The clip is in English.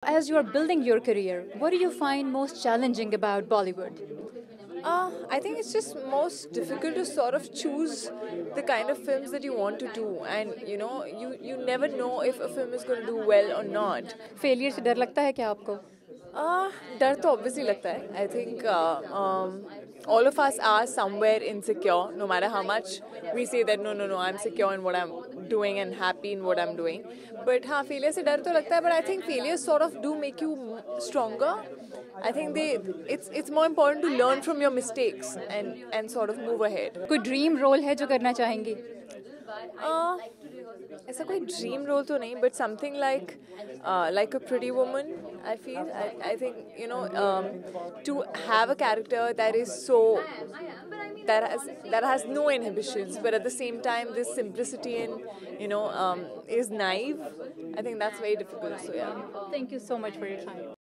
As you are building your career, what do you find most challenging about Bollywood? I think it's just most difficult to sort of choose the kind of films that you want to do, and you never know if a film is going to do well or not. Failure से डर लगता है क्या आपको? डर तो obviously लगता है. I think all of us are somewhere insecure, no matter how much we say that no, I'm secure in what I'm doing and happy in what I'm doing. But हाँ, failure से डर तो लगता है, but I think failures sort of do make you stronger. I think it's more important to learn from your mistakes and sort of move ahead. कोई dream role है जो करना चाहेंगी? ऐसा कोई ड्रीम रोल तो नहीं, but something like a pretty woman. I think to have a character that is so that has no inhibitions, but at the same time this simplicity and is naive. I think that's very difficult. So yeah. Thank you so much for your time.